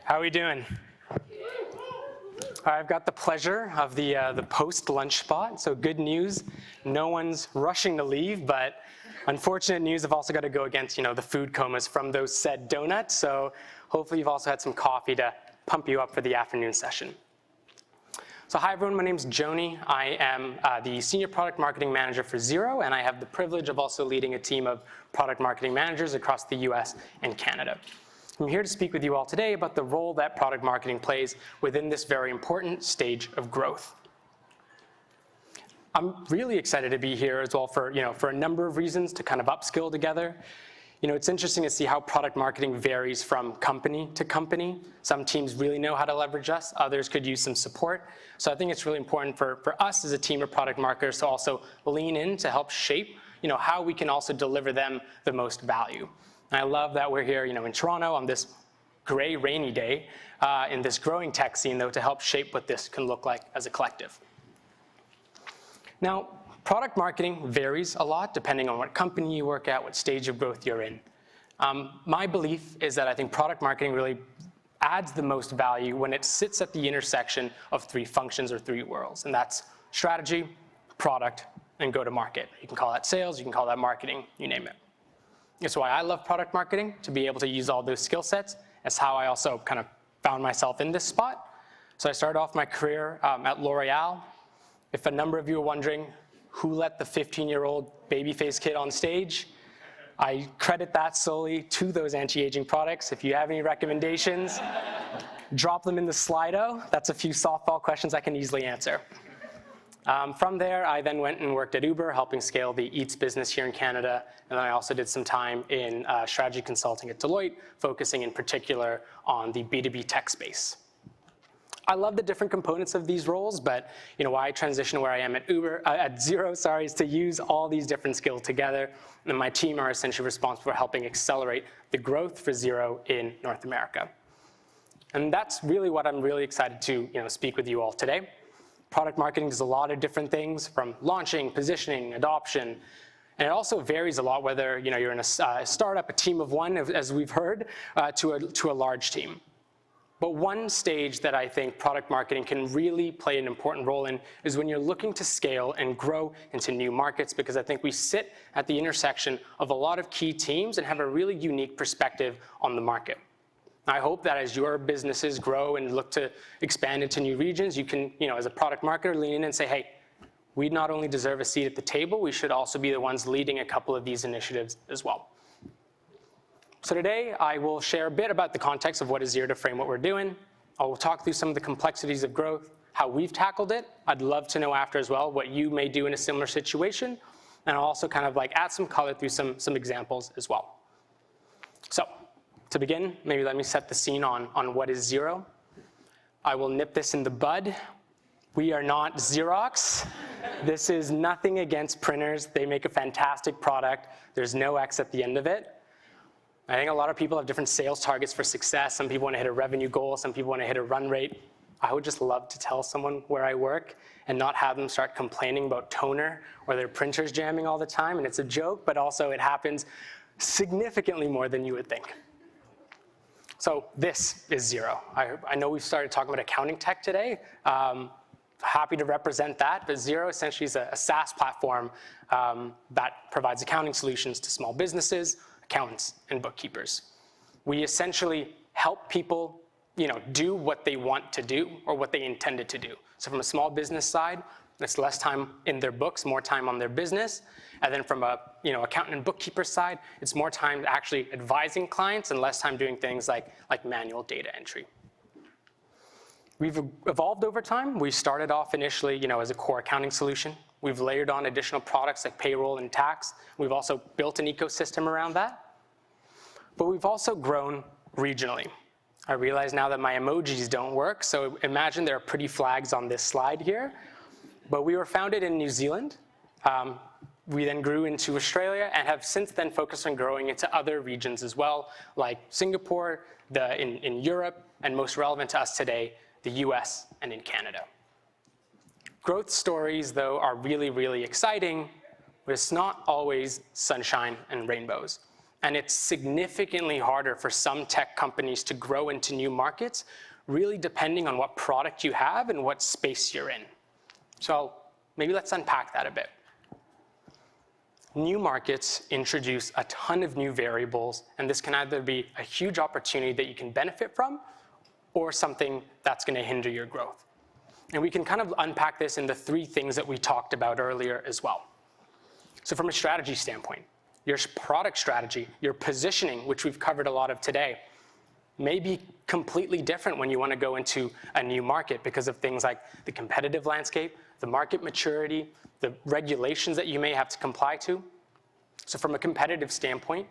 How are we doing? I've got the pleasure of the post-lunch spot, so good news. No one's rushing to leave, but unfortunate news, I've also got to go against, the food comas from those said donuts, so hopefully you've also had some coffee to pump you up for the afternoon session. So hi everyone, my name's Joni. I am the Senior Product Marketing Manager for Xero, and I have the privilege of also leading a team of product marketing managers across the US and Canada. I'm here to speak with you all today about the role that product marketing plays within this very important stage of growth. I'm really excited to be here as well for a number of reasons to kind of upskill together. It's interesting to see how product marketing varies from company to company. Some teams really know how to leverage us, others could use some support. So I think it's really important for us as a team of product marketers to also lean in to help shape how we can also deliver them the most value. And I love that we're here in Toronto on this gray, rainy day in this growing tech scene, though, to help shape what this can look like as a collective. Now, product marketing varies a lot depending on what company you work at, what stage of growth you're in. My belief is that I think product marketing really adds the most value when it sits at the intersection of three functions or three worlds, and that's strategy, product, and go-to-market. You can call that sales, you can call that marketing, you name it. That's why I love product marketing, to be able to use all those skill sets. That's how I also kind of found myself in this spot. So I started off my career at L'Oreal. If a number of you are wondering who let the 15-year-old baby-faced kid on stage, I credit that solely to those anti-aging products. If you have any recommendations, drop them in the Slido. That's a few softball questions I can easily answer. From there, I then went and worked at Uber, helping scale the Eats business here in Canada. And then I also did some time in strategy consulting at Deloitte, focusing in particular on the B2B tech space. I love the different components of these roles, but why I transitioned where I am at Xero, is to use all these different skills together. And my team are essentially responsible for helping accelerate the growth for Xero in North America. And that's really what I'm really excited to speak with you all today. Product marketing does a lot of different things, from launching, positioning, adoption, and it also varies a lot whether you're in a startup, a team of one, as we've heard, to a large team. But one stage that I think product marketing can really play an important role in is when you're looking to scale and grow into new markets, because I think we sit at the intersection of a lot of key teams and have a really unique perspective on the market. I hope that as your businesses grow and look to expand into new regions, you can, as a product marketer, lean in and say, hey, we not only deserve a seat at the table, we should also be the ones leading a couple of these initiatives as well. So today, I will share a bit about the context of what is Xero to frame what we're doing. I will talk through some of the complexities of growth, how we've tackled it. I'd love to know after as well what you may do in a similar situation. And I'll also kind of add some color through some examples as well. So to begin, maybe let me set the scene on what is Xero. I will nip this in the bud. We are not Xerox. This is nothing against printers. They make a fantastic product. There's no X at the end of it. I think a lot of people have different sales targets for success. Some people want to hit a revenue goal. Some people want to hit a run rate. I would just love to tell someone where I work and not have them start complaining about toner or their printers jamming all the time. And it's a joke, but also it happens significantly more than you would think. So this is Xero. I know we've started talking about accounting tech today. Happy to represent that, but Xero essentially is a SaaS platform that provides accounting solutions to small businesses, accountants, and bookkeepers. We essentially help people do what they want to do or what they intended to do. So from a small business side, it's less time in their books, more time on their business. And then from a accountant and bookkeeper side, it's more time actually advising clients and less time doing things like manual data entry. We've evolved over time. We started off initially as a core accounting solution. We've layered on additional products like payroll and tax. We've also built an ecosystem around that. But we've also grown regionally. I realize now that my emojis don't work, so imagine there are pretty flags on this slide here. But we were founded in New Zealand. We then grew into Australia and have since then focused on growing into other regions as well, like Singapore, in Europe, and most relevant to us today, the US and in Canada. Growth stories, though, are really, really exciting, but it's not always sunshine and rainbows. And it's significantly harder for some tech companies to grow into new markets, really depending on what product you have and what space you're in. So maybe let's unpack that a bit. New markets introduce a ton of new variables, and this can either be a huge opportunity that you can benefit from or something that's going to hinder your growth. And we can kind of unpack this in the three things that we talked about earlier as well. So from a strategy standpoint, your product strategy, your positioning, which we've covered a lot of today, may be completely different when you want to go into a new market because of things like the competitive landscape, the market maturity, the regulations that you may have to comply to. So from a competitive standpoint,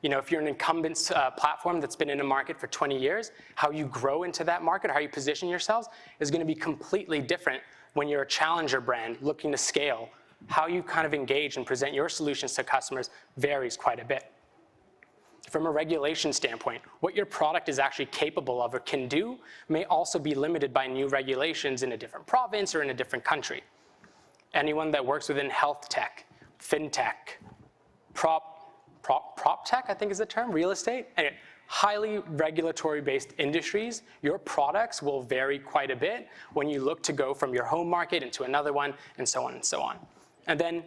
if you're an incumbent platform that's been in a market for 20 years, how you grow into that market, how you position yourselves is going to be completely different when you're a challenger brand looking to scale. How you kind of engage and present your solutions to customers varies quite a bit. From a regulation standpoint, what your product is actually capable of or can do may also be limited by new regulations in a different province or in a different country. Anyone that works within health tech, fintech, prop tech, I think is the term, real estate, anyway, highly regulatory-based industries, your products will vary quite a bit when you look to go from your home market into another one, and so on and so on. And then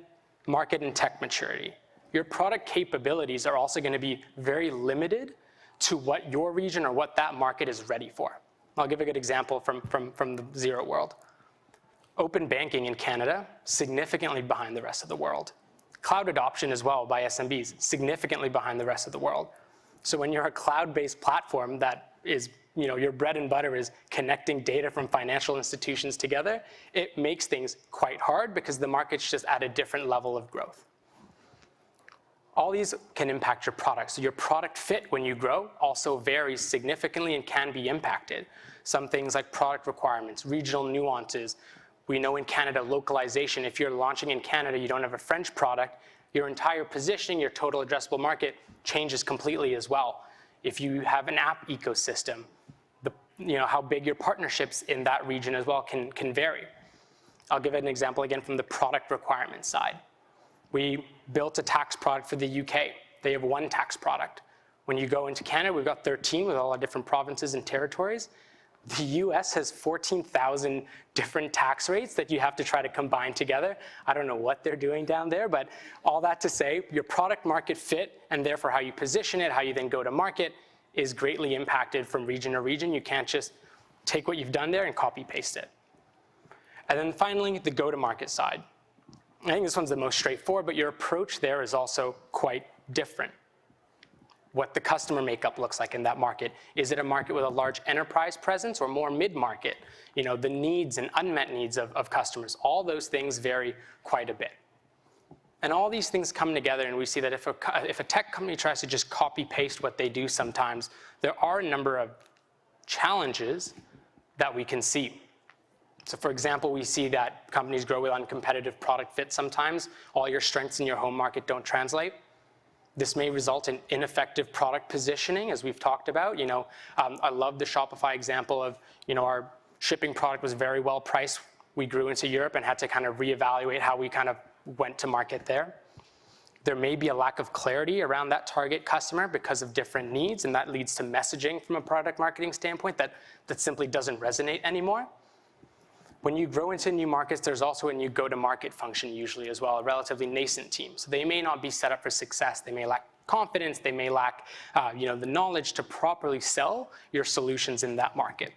market and tech maturity. Your product capabilities are also going to be very limited to what your region or what that market is ready for. I'll give a good example from the Xero world. Open banking in Canada, significantly behind the rest of the world. Cloud adoption as well by SMBs, significantly behind the rest of the world. So when you're a cloud-based platform that is, your bread and butter is connecting data from financial institutions together, it makes things quite hard because the market's just at a different level of growth. All these can impact your product. So your product fit when you grow also varies significantly and can be impacted. Some things like product requirements, regional nuances. We know in Canada, localization, if you're launching in Canada, you don't have a French product, your entire positioning, your total addressable market changes completely as well. If you have an app ecosystem, how big your partnerships in that region as well can vary. I'll give an example again from the product requirement side. We built a tax product for the UK. They have one tax product. When you go into Canada, we've got 13 with all our different provinces and territories. The US has 14,000 different tax rates that you have to try to combine together. I don't know what they're doing down there, but all that to say, your product market fit and therefore how you position it, how you then go to market is greatly impacted from region to region. You can't just take what you've done there and copy paste it. And then finally, the go-to-market side. I think this one's the most straightforward, but your approach there is also quite different. What the customer makeup looks like in that market. Is it a market with a large enterprise presence or more mid-market? The needs and unmet needs of customers. All those things vary quite a bit. And all these things come together, and we see that if a tech company tries to just copy-paste what they do sometimes, there are a number of challenges that we can see. So for example, we see that companies grow with uncompetitive product fit sometimes. All your strengths in your home market don't translate. This may result in ineffective product positioning, as we've talked about. I love the Shopify example of, our shipping product was very well priced. We grew into Europe and had to kind of reevaluate how we kind of went to market there. There may be a lack of clarity around that target customer because of different needs, and that leads to messaging from a product marketing standpoint that simply doesn't resonate anymore. When you grow into new markets, there's also a new go-to-market function usually as well, a relatively nascent team. So they may not be set up for success. They may lack confidence. They may lack the knowledge to properly sell your solutions in that market.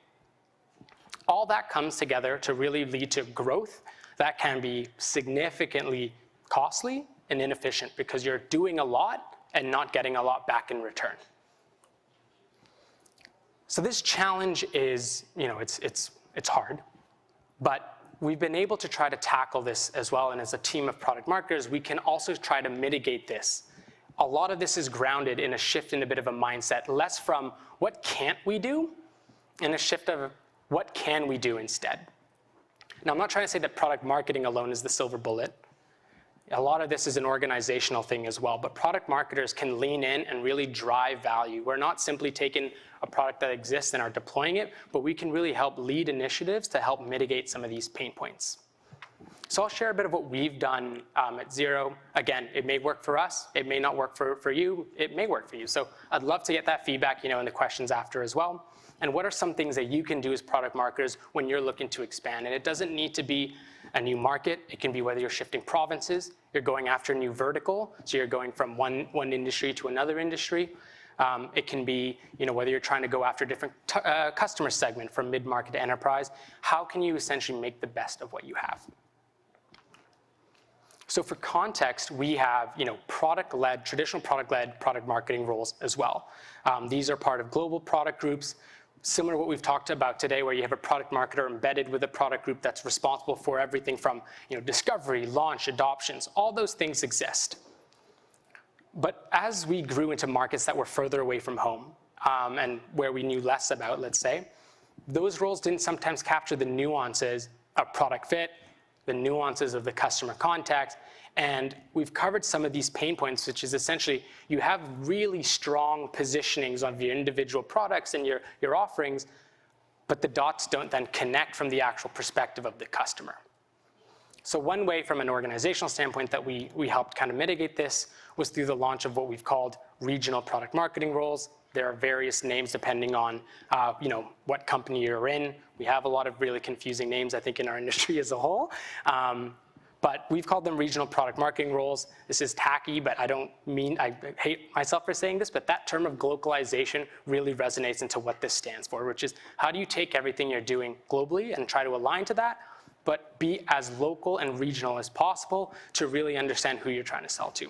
All that comes together to really lead to growth that can be significantly costly and inefficient because you're doing a lot and not getting a lot back in return. So this challenge is, it's hard. But we've been able to try to tackle this as well, and as a team of product marketers, we can also try to mitigate this. A lot of this is grounded in a shift in a bit of a mindset, less from what can't we do, and a shift of what can we do instead. Now, I'm not trying to say that product marketing alone is the silver bullet. A lot of this is an organizational thing as well, but product marketers can lean in and really drive value. We're not simply taking a product that exists and are deploying it, but we can really help lead initiatives to help mitigate some of these pain points. So I'll share a bit of what we've done at Xero. Again, it may work for us, it may not work for you, it may work for you. So I'd love to get that feedback, in the questions after as well. And what are some things that you can do as product marketers when you're looking to expand? And it doesn't need to be a new market. It can be whether you're shifting provinces, you're going after a new vertical, so you're going from one industry to another industry. It can be, whether you're trying to go after a different customer segment from mid-market to enterprise. How can you essentially make the best of what you have? So for context, we have traditional product-led product marketing roles as well. These are part of global product groups, similar to what we've talked about today, where you have a product marketer embedded with a product group that's responsible for everything from discovery, launch, adoptions. All those things exist. But as we grew into markets that were further away from home and where we knew less about, let's say, those roles didn't sometimes capture the nuances of product fit, the nuances of the customer contact, and we've covered some of these pain points, which is essentially you have really strong positionings of your individual products and your offerings, but the dots don't then connect from the actual perspective of the customer. So one way from an organizational standpoint that we helped kind of mitigate this was through the launch of what we've called regional product marketing roles. There are various names depending on what company you're in. We have a lot of really confusing names, I think, in our industry as a whole. But we've called them regional product marketing roles. This is tacky, but I hate myself for saying this, but that term of globalization really resonates into what this stands for, which is how do you take everything you're doing globally and try to align to that, but be as local and regional as possible to really understand who you're trying to sell to.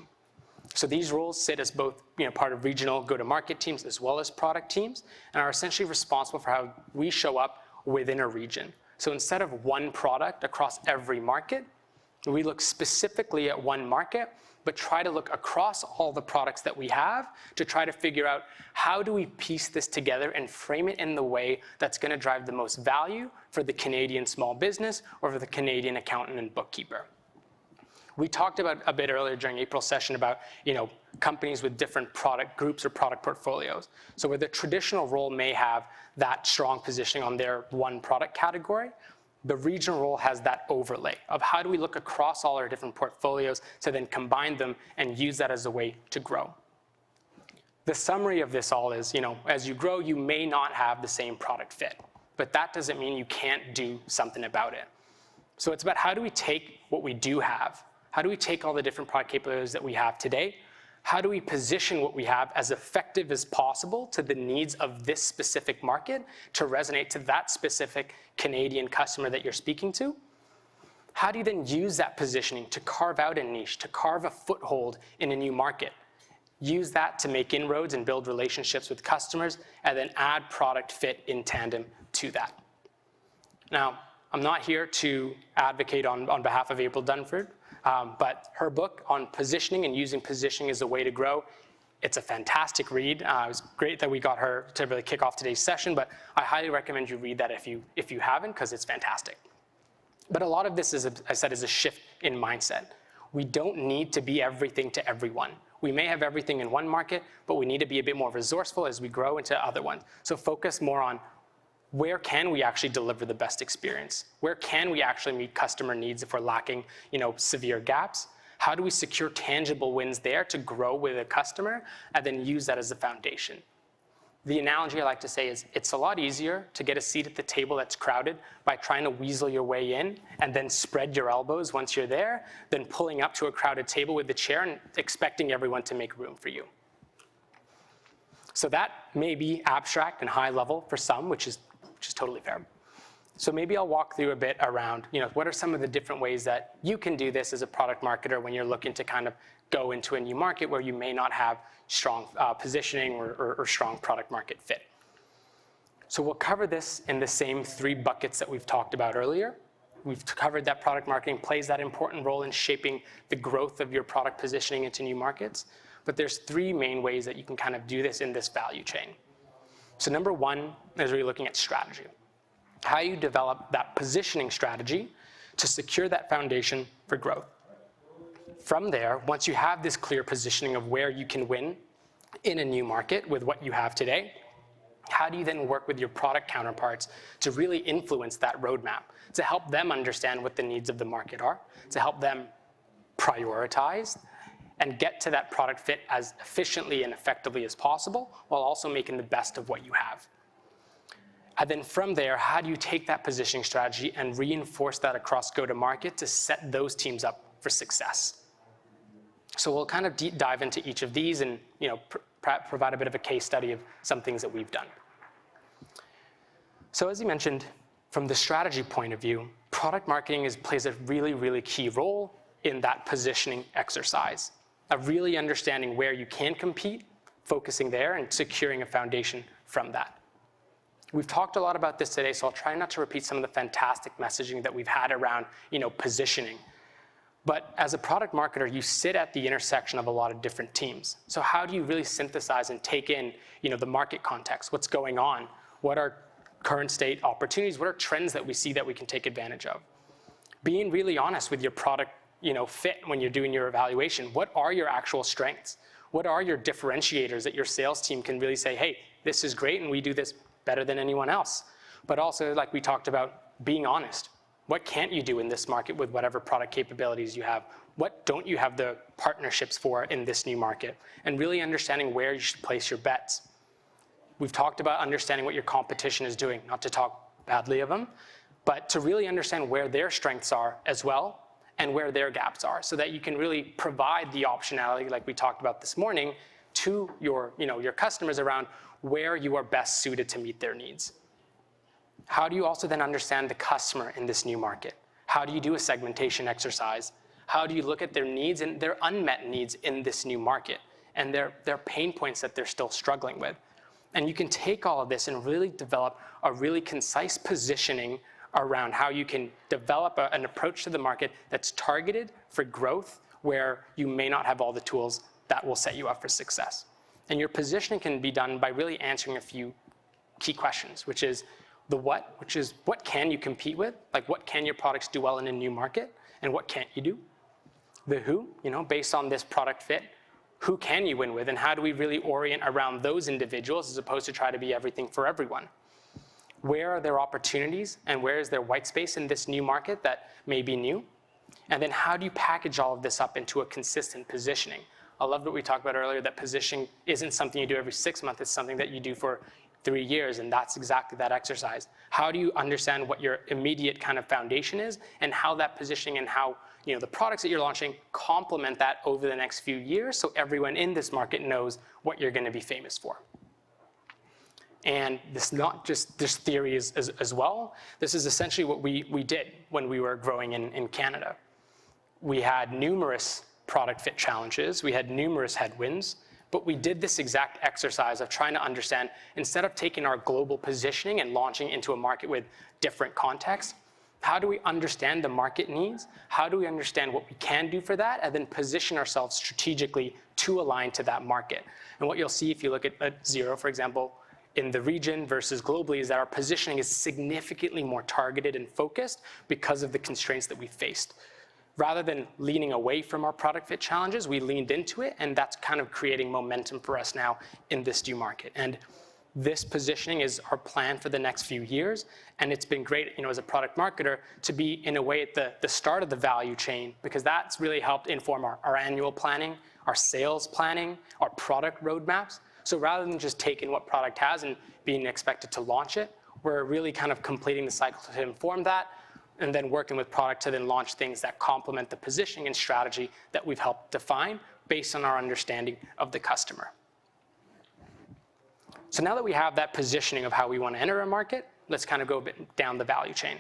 So these roles sit as both part of regional go-to-market teams as well as product teams, and are essentially responsible for how we show up within a region. So instead of one product across every market, we look specifically at one market, but try to look across all the products that we have to try to figure out how do we piece this together and frame it in the way that's going to drive the most value for the Canadian small business or for the Canadian accountant and bookkeeper. We talked about a bit earlier during April's session about companies with different product groups or product portfolios. So where the traditional role may have that strong positioning on their one product category, the regional role has that overlay of how do we look across all our different portfolios to then combine them and use that as a way to grow. The summary of this all is, as you grow, you may not have the same product fit, but that doesn't mean you can't do something about it. So it's about how do we take what we do have, how do we take all the different product capabilities that we have today, how do we position what we have as effective as possible to the needs of this specific market to resonate to that specific Canadian customer that you're speaking to? How do you then use that positioning to carve out a niche, to carve a foothold in a new market? Use that to make inroads and build relationships with customers, and then add product fit in tandem to that. Now, I'm not here to advocate on behalf of April Dunford, but her book on positioning and using positioning as a way to grow, it's a fantastic read. It was great that we got her to really kick off today's session, but I highly recommend you read that if you haven't, because it's fantastic. But a lot of this, as I said, is a shift in mindset. We don't need to be everything to everyone. We may have everything in one market, but we need to be a bit more resourceful as we grow into other ones. So focus more on where can we actually deliver the best experience? Where can we actually meet customer needs if we're lacking, severe gaps? How do we secure tangible wins there to grow with a customer and then use that as a foundation? The analogy I like to say is it's a lot easier to get a seat at the table that's crowded by trying to weasel your way in and then spread your elbows once you're there than pulling up to a crowded table with the chair and expecting everyone to make room for you. So that may be abstract and high level for some, which is totally fair. So maybe I'll walk through a bit around, what are some of the different ways that you can do this as a product marketer when you're looking to kind of go into a new market where you may not have strong positioning or strong product market fit. So we'll cover this in the same 3 buckets that we've talked about earlier. We've covered that product marketing plays that important role in shaping the growth of your product positioning into new markets. But there's 3 main ways that you can kind of do this in this value chain. So number 1 is really looking at strategy. How you develop that positioning strategy to secure that foundation for growth. From there, once you have this clear positioning of where you can win in a new market with what you have today, How do you then work with your product counterparts to really influence that roadmap, to help them understand what the needs of the market are, to help them prioritize and get to that product fit as efficiently and effectively as possible, while also making the best of what you have? And then from there, how do you take that positioning strategy and reinforce that across go-to-market to set those teams up for success? So we'll kind of deep dive into each of these and provide a bit of a case study of some things that we've done. So as you mentioned, from the strategy point of view, product marketing plays a really, really key role in that positioning exercise, of really understanding where you can compete, focusing there, and securing a foundation from that. We've talked a lot about this today, so I'll try not to repeat some of the fantastic messaging that we've had around positioning. But as a product marketer, you sit at the intersection of a lot of different teams. So how do you really synthesize and take in the market context? What's going on? What are current state opportunities? What are trends that we see that we can take advantage of? Being really honest with your product fit when you're doing your evaluation. What are your actual strengths? What are your differentiators that your sales team can really say, hey, this is great and we do this better than anyone else? But also, like we talked about, being honest. What can't you do in this market with whatever product capabilities you have? What don't you have the partnerships for in this new market? And really understanding where you should place your bets. We've talked about understanding what your competition is doing, not to talk badly of them, but to really understand where their strengths are as well and where their gaps are, so that you can really provide the optionality, like we talked about this morning, to your customers around where you are best suited to meet their needs. How do you also then understand the customer in this new market? How do you do a segmentation exercise? How do you look at their needs and their unmet needs in this new market and their pain points that they're still struggling with? And you can take all of this and really develop a really concise positioning around how you can develop an approach to the market that's targeted for growth, where you may not have all the tools that will set you up for success. And your positioning can be done by really answering a few key questions, which is the what, which is what can you compete with? Like, what can your products do well in a new market, and what can't you do? The who, based on this product fit, who can you win with, and how do we really orient around those individuals as opposed to try to be everything for everyone? Where are there opportunities, and where is there white space in this new market that may be new? And then how do you package all of this up into a consistent positioning? I love what we talked about earlier, that positioning isn't something you do every 6 months, it's something that you do for 3 years, and that's exactly that exercise. How do you understand what your immediate kind of foundation is, and how that positioning and how the products that you're launching complement that over the next few years, so everyone in this market knows what you're going to be famous for? And this not just this theory as well. This is essentially what we did when we were growing in Canada. We had numerous product fit challenges. We had numerous headwinds. But we did this exact exercise of trying to understand, instead of taking our global positioning and launching into a market with different contexts, how do we understand the market needs? How do we understand what we can do for that? And then position ourselves strategically to align to that market. And what you'll see if you look at Xero, for example, in the region versus globally, is that our positioning is significantly more targeted and focused because of the constraints that we faced. Rather than leaning away from our product fit challenges, we leaned into it, and that's kind of creating momentum for us now in this new market. And this positioning is our plan for the next few years, and it's been great, as a product marketer, to be in a way at the start of the value chain, because that's really helped inform our annual planning, our sales planning, our product roadmaps. So rather than just taking what product has and being expected to launch it, we're really kind of completing the cycle to inform that, and then working with product to then launch things that complement the positioning and strategy that we've helped define based on our understanding of the customer. So now that we have that positioning of how we want to enter a market, let's kind of go a bit down the value chain.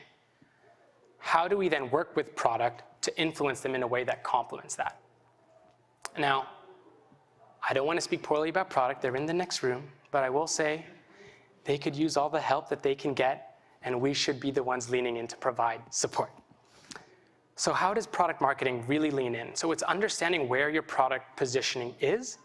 How do we then work with product to influence them in a way that complements that? Now, I don't want to speak poorly about product, they're in the next room, but I will say they could use all the help that they can get, and we should be the ones leaning in to provide support. So how does product marketing really lean in? So it's understanding where your product positioning is,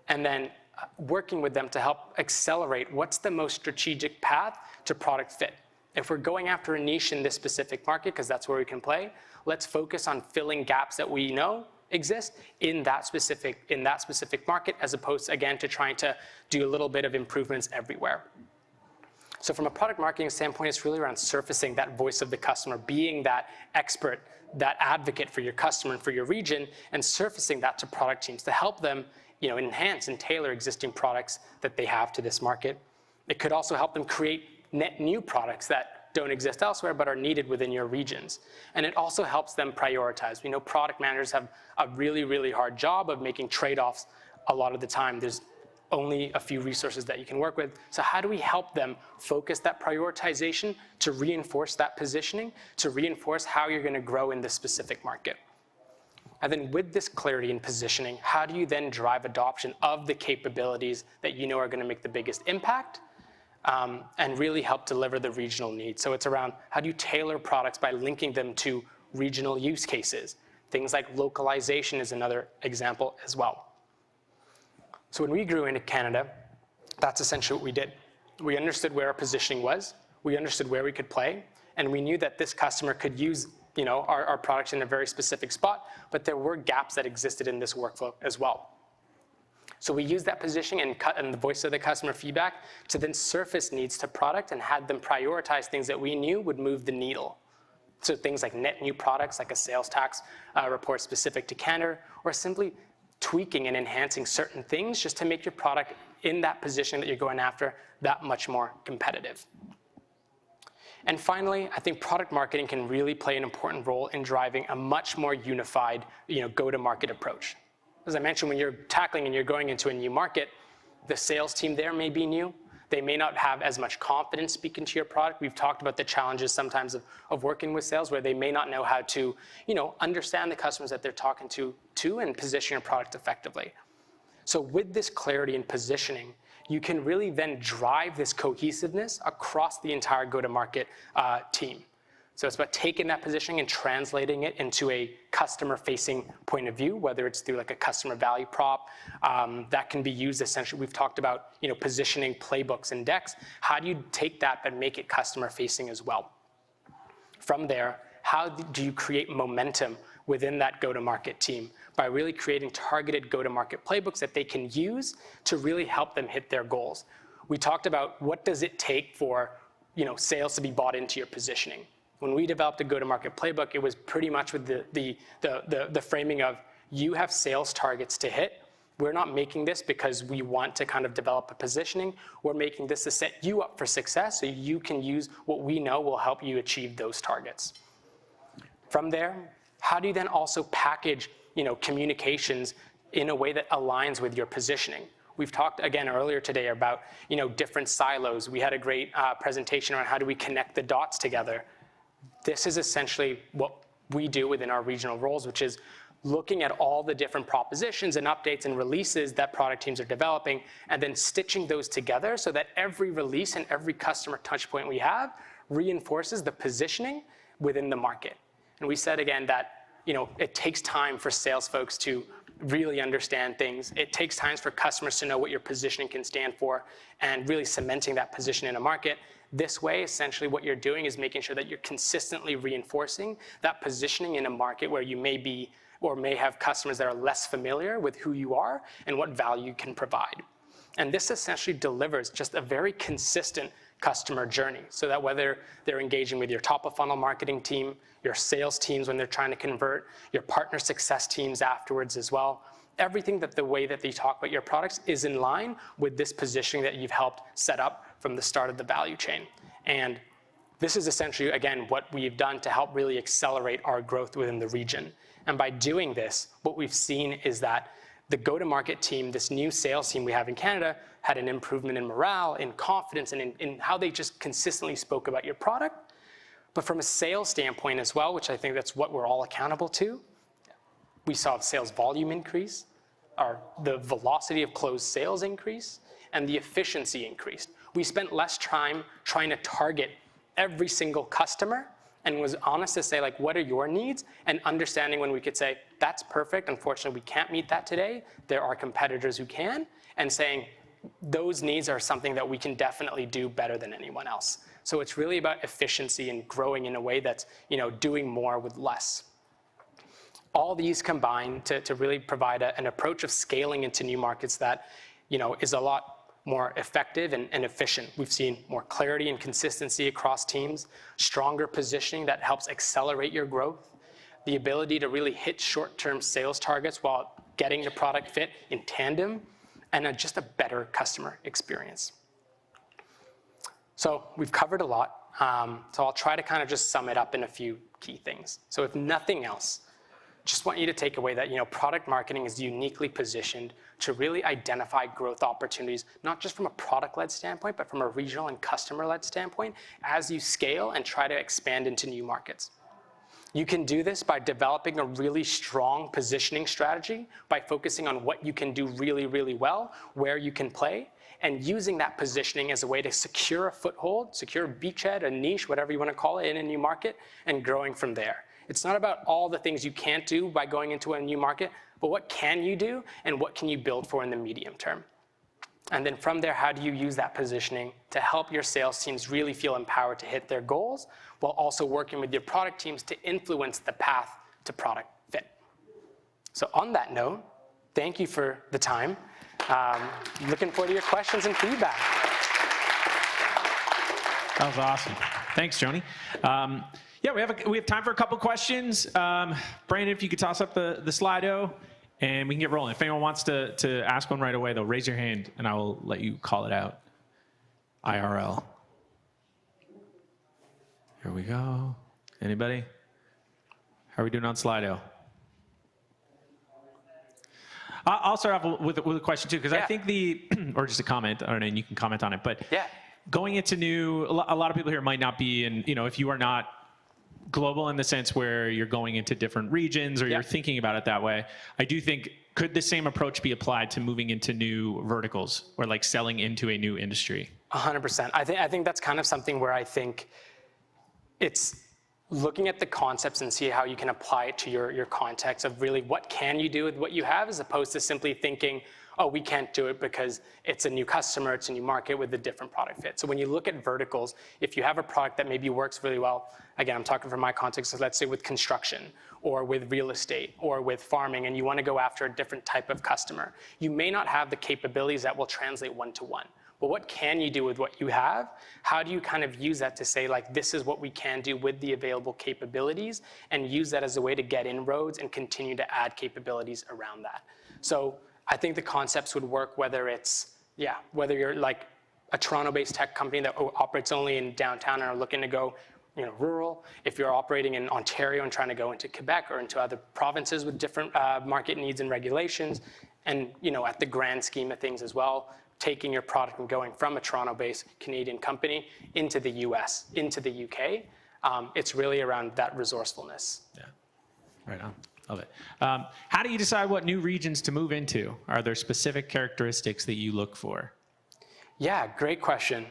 and then working with them to help accelerate what's the most strategic path to product fit. If we're going after a niche in this specific market, because that's where we can play, let's focus on filling gaps that we know exist in that specific market, as opposed, again, to trying to do a little bit of improvements everywhere. So from a product marketing standpoint, it's really around surfacing that voice of the customer, being that expert, that advocate for your customer and for your region, and surfacing that to product teams to help them, enhance and tailor existing products that they have to this market. It could also help them create net new products that don't exist elsewhere but are needed within your regions. And it also helps them prioritize. We know product managers have a really, really hard job of making trade-offs a lot of the time. There's only a few resources that you can work with. So how do we help them focus that prioritization to reinforce that positioning, to reinforce how you're going to grow in this specific market? And then with this clarity and positioning, how do you then drive adoption of the capabilities that you know are going to make the biggest impact and really help deliver the regional needs? So it's around how do you tailor products by linking them to regional use cases? Things like localization is another example as well. So when we grew into Canada, that's essentially what we did. We understood where our positioning was, we understood where we could play, and we knew that this customer could use our products in a very specific spot, but there were gaps that existed in this workflow as well. So we used that positioning and the voice of the customer feedback to then surface needs to product and had them prioritize things that we knew would move the needle. So things like net new products, like a sales tax report specific to Canada, or simply tweaking and enhancing certain things just to make your product in that position that you're going after that much more competitive. And finally, I think product marketing can really play an important role in driving a much more unified, go-to-market approach. As I mentioned, when you're tackling and you're going into a new market, the sales team there may be new. They may not have as much confidence speaking to your product. We've talked about the challenges sometimes of working with sales where they may not know how to, understand the customers that they're talking to and position your product effectively. So with this clarity and positioning, you can really then drive this cohesiveness across the entire go-to-market team. So it's about taking that positioning and translating it into a customer-facing point of view, whether it's through like a customer value prop that can be used essentially. We've talked about positioning playbooks and decks. How do you take that but make it customer-facing as well? From there, how do you create momentum within that go-to-market team by really creating targeted go-to-market playbooks that they can use to really help them hit their goals? We talked about what does it take for sales to be bought into your positioning. When we developed a go-to-market playbook, it was pretty much with the framing of you have sales targets to hit. We're not making this because we want to kind of develop a positioning. We're making this to set you up for success so you can use what we know will help you achieve those targets. From there, how do you then also package communications in a way that aligns with your positioning? We've talked again earlier today about different silos. We had a great presentation around how do we connect the dots together. This is essentially what we do within our regional roles, which is looking at all the different propositions and updates and releases that product teams are developing, and then stitching those together so that every release and every customer touch point we have reinforces the positioning within the market. And we said again that it takes time for sales folks to really understand things. It takes time for customers to know what your positioning can stand for and really cementing that position in a market. This way, essentially what you're doing is making sure that you're consistently reinforcing that positioning in a market where you may be or may have customers that are less familiar with who you are and what value you can provide. And this essentially delivers just a very consistent customer journey so that whether they're engaging with your top of funnel marketing team, your sales teams when they're trying to convert, your partner success teams afterwards as well, everything that the way that they talk about your products is in line with this positioning that you've helped set up from the start of the value chain. And this is essentially, again, what we've done to help really accelerate our growth within the region. And by doing this, what we've seen is that the go-to-market team, this new sales team we have in Canada, had an improvement in morale, in confidence, and in how they just consistently spoke about your product. But from a sales standpoint as well, which I think that's what we're all accountable to, we saw sales volume increase, the velocity of closed sales increase, and the efficiency increased. We spent less time trying to target every single customer and was honest to say, like, what are your needs? And understanding when we could say, that's perfect, unfortunately we can't meet that today, there are competitors who can, and saying, those needs are something that we can definitely do better than anyone else. So it's really about efficiency and growing in a way that's, doing more with less. All these combine to really provide an approach of scaling into new markets that, is a lot more effective and efficient. We've seen more clarity and consistency across teams, stronger positioning that helps accelerate your growth, the ability to really hit short-term sales targets while getting the product fit in tandem, and just a better customer experience. So we've covered a lot. So I'll try to kind of just sum it up in a few key things. So if nothing else, just want you to take away that product marketing is uniquely positioned to really identify growth opportunities, not just from a product-led standpoint, but from a regional and customer-led standpoint as you scale and try to expand into new markets. You can do this by developing a really strong positioning strategy, by focusing on what you can do really, really well, where you can play, and using that positioning as a way to secure a foothold, secure a beachhead, a niche, whatever you want to call it, in a new market, and growing from there. It's not about all the things you can't do by going into a new market, but what can you do and what can you build for in the medium term? And then from there, how do you use that positioning to help your sales teams really feel empowered to hit their goals, while also working with your product teams to influence the path to product fit? So on that note, thank you for the time. Looking forward to your questions and feedback. That was awesome. Thanks, Joni. Yeah, we have time for a couple questions. Brandon, if you could toss up the Slido, and we can get rolling. If anyone wants to ask one right away, though, raise your hand, and I will let you call it out. IRL. Here we go. Anybody? How are we doing on Slido? I'll start off with a question, too, because I think or just a comment, I don't know, and you can comment on it, but going into a lot of people here might not be, and if you are not global in the sense where you're going into different regions or you're thinking about it that way, I do think, could the same approach be applied to moving into new verticals or like selling into a new industry? 100%. I think that's kind of something where I think it's looking at the concepts and see how you can apply it to your context of really what can you do with what you have, as opposed to simply thinking, oh, we can't do it because it's a new customer, it's a new market with a different product fit. So when you look at verticals, if you have a product that maybe works really well, again, I'm talking from my context, so let's say with construction or with real estate or with farming, and you want to go after a different type of customer, you may not have the capabilities that will translate one-to-one. But what can you do with what you have? How do you kind of use that to say, like, this is what we can do with the available capabilities, and use that as a way to get inroads and continue to add capabilities around that? So I think the concepts would work whether you're like a Toronto-based tech company that operates only in downtown and are looking to go rural. If you're operating in Ontario and trying to go into Quebec or into other provinces with different market needs and regulations, and at the grand scheme of things as well, taking your product and going from a Toronto-based Canadian company into the US, into the UK, it's really around that resourcefulness. Yeah, right on. Love it. How do you decide what new regions to move into? Are there specific characteristics that you look for? Yeah, great question.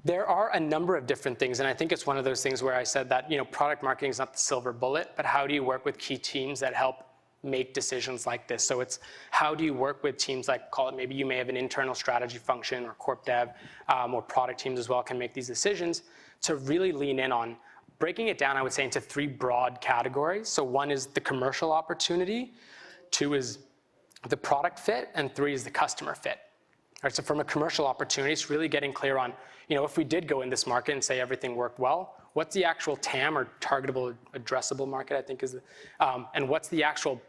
There are a number of different things, and I think it's one of those things where I said that product marketing is not the silver bullet, but how do you work with key teams that help make decisions like this? So it's how do you work with teams like, call it, maybe you may have an internal strategy function or corp dev, or product teams as well can make these decisions to really lean in on breaking it down, I would say, into three broad categories. So one is the commercial opportunity, two is the product fit, and three is the customer fit. All right, so from a commercial opportunity, it's really getting clear on, if we did go in this market and say everything worked well, what's the actual TAM, or targetable addressable market, I think is, and what's the actual,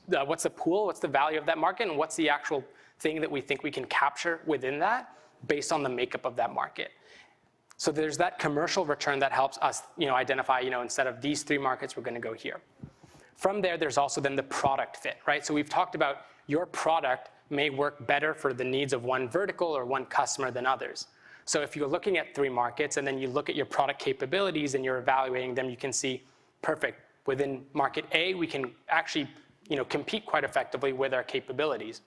what's the pool, what's the value of that market, and what's the actual thing that we think we can capture within that based on the makeup of that market. So there's that commercial return that helps us, identify, instead of these three markets, we're going to go here. From there, there's also then the product fit, right? So we've talked about your product may work better for the needs of one vertical or one customer than others. So if you're looking at three markets and then you look at your product capabilities and you're evaluating them, you can see, perfect, within market A, we can actually, compete quite effectively with our capabilities.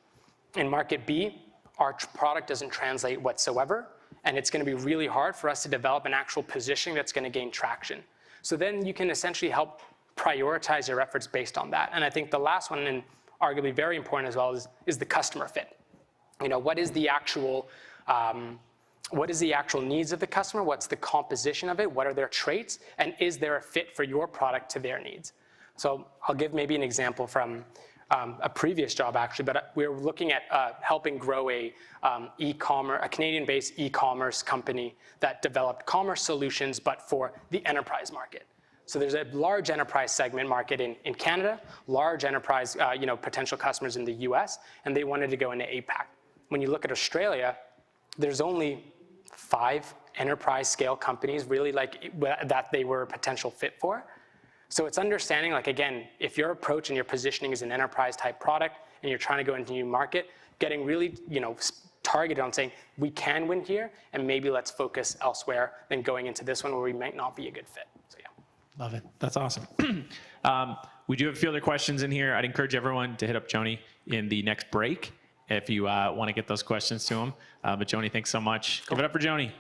In market B, our product doesn't translate whatsoever, and it's going to be really hard for us to develop an actual positioning that's going to gain traction. So then you can essentially help prioritize your efforts based on that. And I think the last one, and arguably very important as well, is the customer fit. What is the actual needs of the customer? What's the composition of it? What are their traits? And is there a fit for your product to their needs? So I'll give maybe an example from a previous job actually, but we were looking at helping grow a Canadian-based e-commerce company that developed commerce solutions, but for the enterprise market. So there's a large enterprise segment market in Canada, large enterprise potential customers in the US, and they wanted to go into APAC. When you look at Australia, there's only 5 enterprise scale companies really that they were a potential fit for. So it's understanding, again, if your approach and your positioning is an enterprise type product and you're trying to go into a new market, getting really targeted on saying, we can win here, and maybe let's focus elsewhere than going into this one where we might not be a good fit. So yeah. Love it. That's awesome. We do have a few other questions in here. I'd encourage everyone to hit up Joni in the next break if you want to get those questions to him. But Joni, thanks so much. Cool. Give it up for Joni.